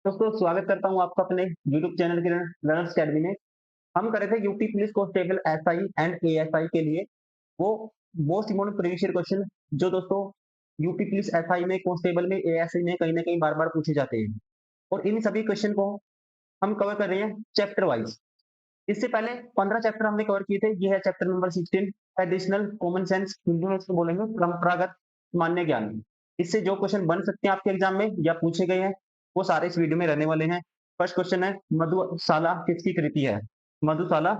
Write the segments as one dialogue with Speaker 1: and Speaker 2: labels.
Speaker 1: दोस्तों स्वागत करता हूँ आपका अपने यूट्यूब चैनल के लर्नर्स अकेडमी में। हम कर रहे थे UP police constable SI and ASI के लिए वो most important previous year question जो दोस्तों यूपी पुलिस एसआई में कांस्टेबल में एएसआई में कहीं ना कहीं बार बार पूछे जाते हैं। और इन सभी क्वेश्चन को हम कवर कर रहे हैं चैप्टर वाइज। इससे पहले 15 चैप्टर हमने कवर किए थे। ये है chapter number 16 additional common sense, Hindi में इसको बोलेंगे परंपरागत मान्य ज्ञान। इससे जो क्वेश्चन बन सकते हैं आपके एग्जाम में या पूछे गए हैं वो सारे इस वीडियो में रहने वाले हैं। फर्स्ट क्वेश्चन है, मधुशाला किसकी कृति है? मधुशाला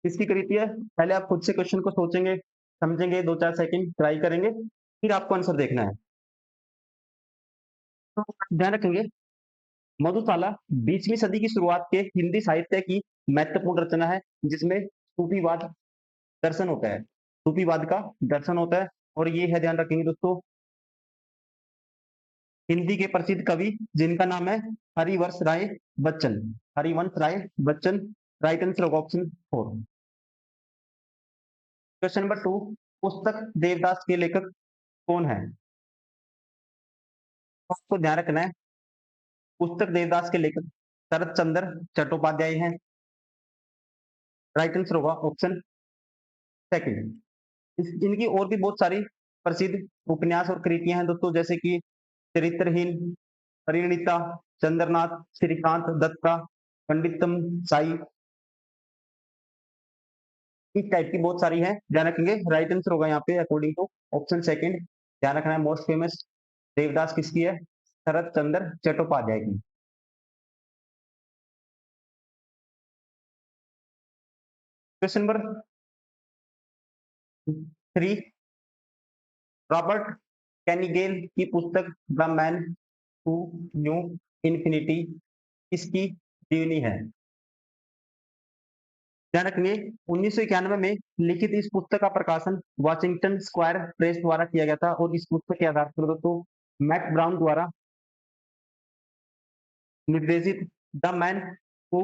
Speaker 1: किसकी कृति है? पहले आप खुद से क्वेश्चन को सोचेंगे, समझेंगे, 2-4 सेकंड ट्राई करेंगे, फिर आपको आंसर देखना है। तो ध्यान रखेंगे, मधुशाला 20वीं सदी की शुरुआत के हिंदी साहित्य की महत्वपूर्ण रचना है जिसमें सूफीवाद दर्शन होता है। सूफीवाद का दर्शन होता है। और ये है, ध्यान रखेंगे दोस्तों, हिंदी के प्रसिद्ध कवि जिनका नाम है हरिवंश राय बच्चन। हरिवंश राय बच्चन। राइट आंसर होगा ऑप्शन 4। क्वेश्चन नंबर 2, पुस्तक देवदास के लेखक कौन है? आपको ध्यान रखना है, पुस्तक देवदास के लेखक शरत चंद्र चट्टोपाध्याय हैं। राइट आंसर होगा ऑप्शन सेकंड। इनकी और भी बहुत सारी प्रसिद्ध उपन्यास और कृतियां हैं दोस्तों, जैसे कि चरित्रहीन, परिणीता, चंद्रनाथ, श्रीकांत दत्त का, पंडितम साई, इस टाइप की बहुत सारी है। ध्यान रखेंगे, राइट आंसर होगा यहाँ पे अकॉर्डिंग टू ऑप्शन सेकंड। ध्यान रखना है, मोस्ट फेमस देवदास किसकी है? शरत चंद्र चट्टोपाध्याय की। क्वेश्चन नंबर 3, रॉबर्ट कैनिगेल की पुस्तक the man who knew infinity किसकी जीवनी है? ध्यान रखेंगे, 1991 में लिखित इस पुस्तक का प्रकाशन वाशिंगटन स्क्वायर प्रेस द्वारा किया गया था। और इस पुस्तक के आधार पर दोस्तों मैक ब्राउन द्वारा निर्देशित the man who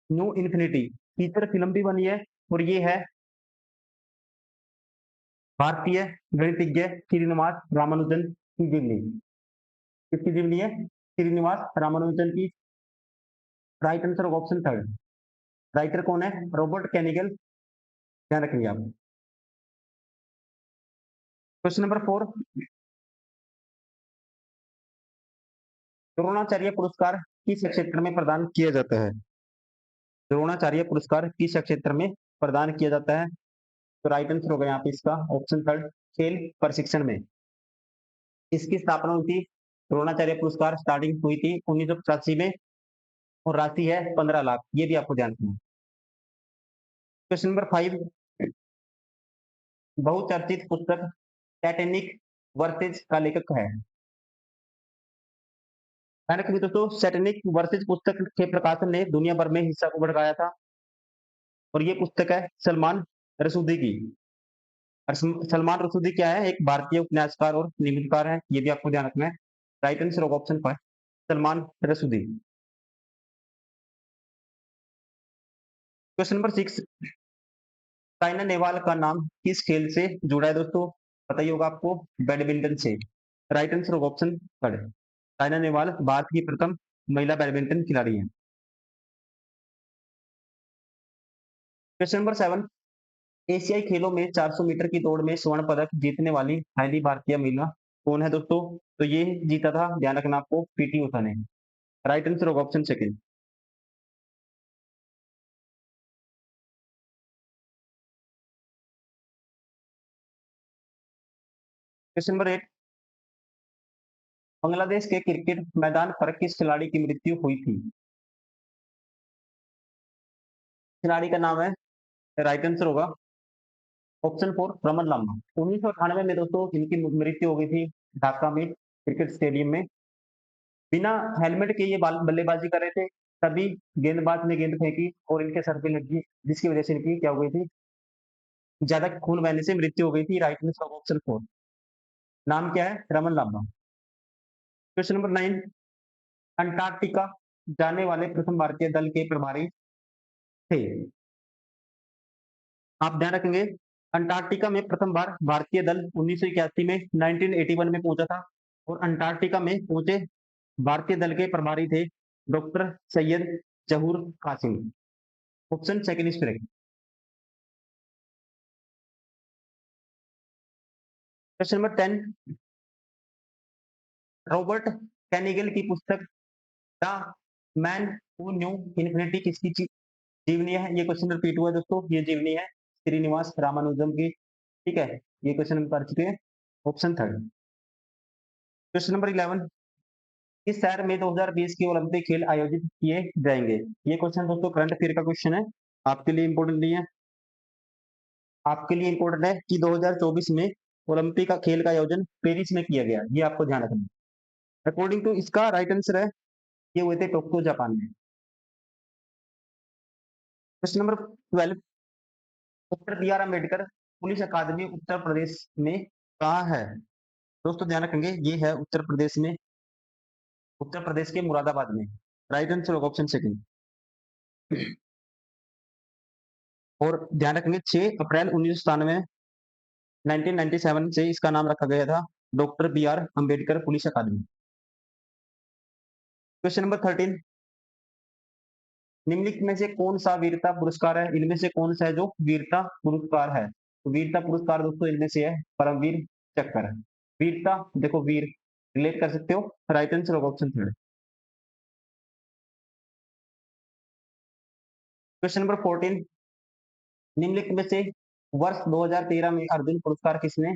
Speaker 1: new infinity feature film भी बनी है। और ये है भारतीय गणितज्ञ श्रीनिवास रामानुजन की जीवनी। किसकी जीवनी है? श्रीनिवास रामानुजन की। राइट आंसर होगा ऑप्शन थर्ड। राइटर कौन है? रॉबर्ट कैनिगल। ध्यान रखेंगे आप। क्वेश्चन नंबर 4, द्रोणाचार्य पुरस्कार किस क्षेत्र में प्रदान किया जाता है? द्रोणाचार्य पुरस्कार किस क्षेत्र में प्रदान किया जाता है? तो राइट आंसर होगा यहाँ पे इसका ऑप्शन थर्ड, खेल प्रशिक्षण में। इसकी स्थापना हुई थी, द्रोणाचार्य पुरस्कार स्टार्टिंग हुई थी 1985 में। और राशि है 15 लाख, ये भी आपको ध्यान रखना है। क्वेश्चन नंबर 5, बहुचर्चित पुस्तक टाइटैनिक वर्सेज का लेखक है? है ना, क्योंकि दोस्तों टाइटैनिक वर्सेज पुस्तक के प्रकाशन ने दुनिया भर में हिस्सा को भड़काया था। और ये पुस्तक है सलमान रसूदी की। और सलमान रसूदी क्या है? एक भारतीय उपन्यासकार और निबंधकार है, ये भी आपको ध्यान रखना है। राइट आंसर होगा option 5, Salman Rushdie. Question number 6, Saina Nehwal का नाम किस खेल से जुड़ा है दोस्तों? पता ही होगा आपको, बैडमिंटन से। राइट आंसर होगा ऑप्शन थर्ड, साइना नेहवाल भारत की प्रथम महिला बैडमिंटन खिलाड़ी है। क्वेश्चन नंबर 7, एशियाई खेलों में 400 मीटर की दौड़ में स्वर्ण पदक जीतने वाली पहली भारतीय महिला कौन है दोस्तों? तो ये जीता था, ध्यान रखना आपको, पीटी उषा ने। राइट आंसर होगा option second. Question number 8, Bangladesh के क्रिकेट मैदान पर किस खिलाड़ी की मृत्यु हुई थी? खिलाड़ी का नाम है, राइट आंसर होगा ऑप्शन 4, रमन लांबा। 1998 में दोस्तों इनकी मृत्यु हो गई थी ढाका में क्रिकेट स्टेडियम में। बिना हेलमेट के ये बल्लेबाजी कर रहे थे, तभी गेंदबाज ने गेंद फेंकी और इनके सर पे लगी, जिसकी वजह से इनकी क्या हो गई थी? ज्यादा खून बहने से मृत्यु हो गई थी। राइट आंसर होगा ऑप्शन 4। नाम क्या है? Raman Lamba. Question number 9, Antarctica जाने वाले प्रथम भारतीय दल के प्रभारी थे? आप ध्यान रखेंगे, अंटार्कटिका में प्रथम बार भारतीय दल 1981 में 1981 में पहुंचा था। और अंटार्कटिका में पहुंचे भारतीय दल के प्रभारी थे doctor Syed Zahoor Qasim. Option second is correct. Question number 10, Robert Kanigel की पुस्तक the man who knew infinity किसकी जीवनी है? ये क्वेश्चन रिपीट हुआ है दोस्तों, ये जीवनी है श्रीनिवास रामानुजम की। ठीक है, ये क्वेश्चन हम कर चुके हैं। Option third. क्वेश्चन नंबर 11, किस शहर में 2020 के ओलंपिक खेल आयोजित किए जाएंगे? ये क्वेश्चन दोस्तों करंट अफेयर का क्वेश्चन है, आपके लिए इंपॉर्टेंट नहीं है। आपके लिए इंपॉर्टेंट है कि 2024 में ओलंपिक का खेल का आयोजन पेरिस में किया गया, ये आपको ध्यान रखना है। अकॉर्डिंग टू इसका राइट आंसर है, ये हुए थे टोक्यो जापान में। Question number 12, doctor B R Ambedkar police academy Uttar Pradesh में कहाँ है? दोस्तों ध्यान रखेंगे, ये है उत्तर प्रदेश में, उत्तर प्रदेश के मुरादाबाद में। राइट आंसर होगा ऑप्शन सेकंड। और ध्यान रखेंगे 6 अप्रैल 1997 1997 से इसका नाम रखा गया था doctor B R Ambedkar police academy. Question number 13, निम्नलिखित में से कौन सा वीरता पुरस्कार है? इनमें से कौन सा है जो वीरता पुरस्कार है? तो वीरता पुरस्कार दोस्तों इनमें से है परमवीर चक्र। वीरता देखो, वीर रिलेट कर सकते हो, राइट आंसर होगा ऑप्शन थर्ड। क्वेश्चन नंबर 14, निम्नलिखित में से वर्ष 2013 में अर्जुन पुरस्कार किसने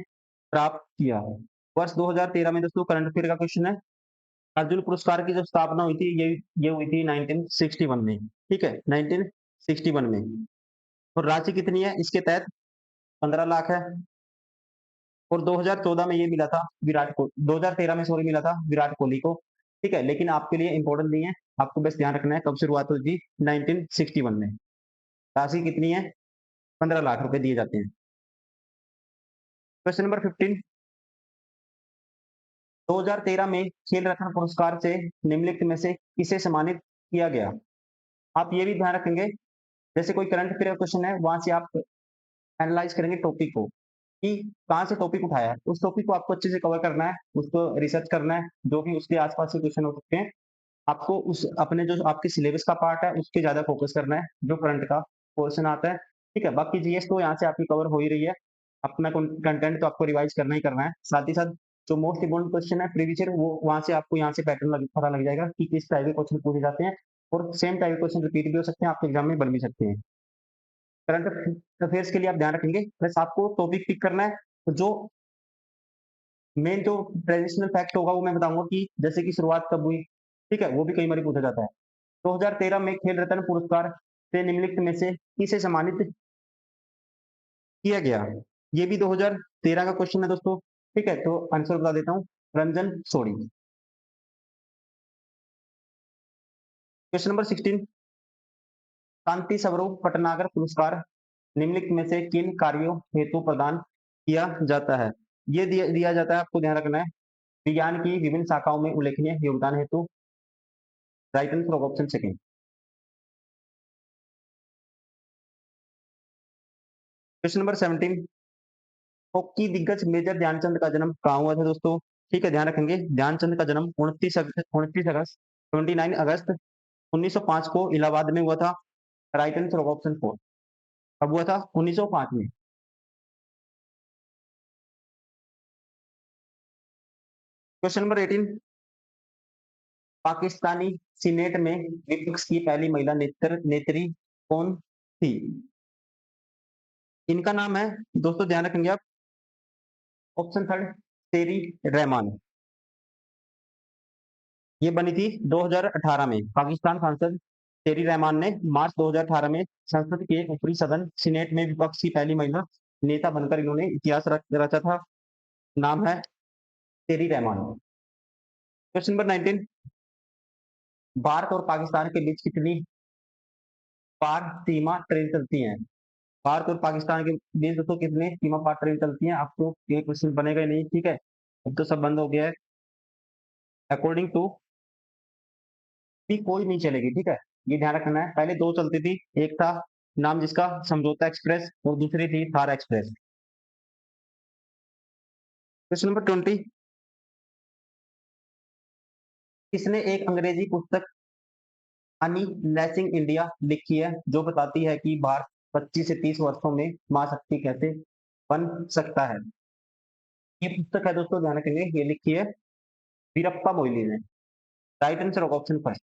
Speaker 1: प्राप्त किया है? वर्ष 2013 में दोस्तों करंट अफेयर का क्वेश्चन है। अर्जुन पुरस्कार की जो स्थापना हुई थी, ये हुई थी 1961 में। ठीक है, 1961 में। और राशि कितनी है इसके तहत? 15 लाख है। और 2014 में ये मिला था विराट को, 2013 में सॉरी मिला था विराट कोहली को। ठीक है, लेकिन आपके लिए इंपॉर्टेंट नहीं है, आपको बस ध्यान रखना है कब शुरुआत हुई थी, 1961 में। राशि कितनी है? 15 लाख रुपए दिए जाते हैं। क्वेश्चन नंबर 15, 2013 में खेल रत्न पुरस्कार से निम्नलिखित में से किसे सम्मानित किया गया? आप ये भी ध्यान रखेंगे, जैसे कोई करंट अफेयर क्वेश्चन है, वहां से आप एनालाइज करेंगे टॉपिक को कि कहाँ से टॉपिक उठाया है, उस टॉपिक को आपको अच्छे से कवर करना है, उसको रिसर्च करना है, जो भी उसके आसपास के क्वेश्चन हो सकते हैं। आपको उस अपने जो आपके सिलेबस का पार्ट है उसके ज्यादा फोकस करना है, जो करंट का पोर्शन आता है। ठीक है, बाकी जीएस तो यहाँ से आपकी कवर हो ही रही है, अपना कंटेंट तो आपको रिवाइज करना ही करना है। साथ ही साथ जो मोस्ट इंपोर्टेंट क्वेश्चन है प्रीवियस ईयर, वो वहां से आपको यहाँ से पैटर्न पता लग जाएगा कि किस टाइप के क्वेश्चन पूछे जाते हैं, और सेम टाइप के क्वेश्चन रिपीट भी हो सकते हैं, आपके एग्जाम में बन भी सकते हैं। करंट अफेयर्स के लिए आप ध्यान रखेंगे, बस आपको टॉपिक पिक करना है। तो जो मेन जो ट्रेडिशनल फैक्ट होगा वो मैं बताऊंगा कि जैसे कि शुरुआत कब हुई। ठीक है, वो भी कई बार पूछा जाता है। 2013 में खेल रत्न पुरस्कार से निम्नलिखित में से किसे सम्मानित किया गया? ये भी 2013 का क्वेश्चन है दोस्तों। ठीक है, तो आंसर बता देता हूँ, रंजन सोढ़ी। क्वेश्चन नंबर 16, शांति स्वरूप भटनागर पुरस्कार निम्नलिखित में से किन कार्यों हेतु प्रदान किया जाता है? ये दिया जाता है, आपको ध्यान रखना है, विज्ञान की विभिन्न शाखाओं में उल्लेखनीय योगदान हेतु। Right answer option second. Question number 17, hockey दिग्गज मेजर ध्यानचंद का जन्म कहाँ हुआ था दोस्तों? ठीक है, ध्यान रखेंगे, ध्यानचंद का जन्म 29 अगस्त 1905 को इलाहाबाद में हुआ था। राइट आंसर होगा ऑप्शन फोर। कब हुआ था? 1905 में। क्वेश्चन नंबर 18, पाकिस्तानी सीनेट में विपक्ष की पहली महिला नेत्री कौन थी? इनका नाम है दोस्तों, ध्यान रखेंगे आप, ऑप्शन थर्ड, शेरी रहमान। ये बनी थी 2018 में, पाकिस्तान सांसद शेरी रहमान ने मार्च 2018 में संसद के ऊपरी सदन सीनेट में विपक्ष की पहली महिला नेता बनकर इन्होंने इतिहास रचा था। नाम है शेरी रहमान। क्वेश्चन नंबर 19, भारत और पाकिस्तान के बीच कितनी पार सीमा ट्रेन चलती हैं? भारत और पाकिस्तान के बीच दोस्तों कितनी सीमा पार ट्रेन चलती हैं? आपको ये क्वेश्चन बनेगा ही नहीं। ठीक है, अब तो सब बंद हो गया है। अकॉर्डिंग टू भी कोई नहीं चलेगी। ठीक है, ये ध्यान रखना है, पहले दो चलती थी, एक था नाम जिसका समझौता एक्सप्रेस, और दूसरी थी थार एक्सप्रेस। क्वेश्चन नंबर 20, किसने एक अंग्रेजी पुस्तक अनलैसिंग इंडिया लिखी है, जो बताती है कि भारत 25 से 30 वर्षों में महाशक्ति कैसे बन सकता है। ये पुस्तक है दोस्तों, ध्यान रखेंगे, ये लिखी है वीरप्पा मोइली ने। राइट आंसर होगा ऑप्शन फर्स्ट।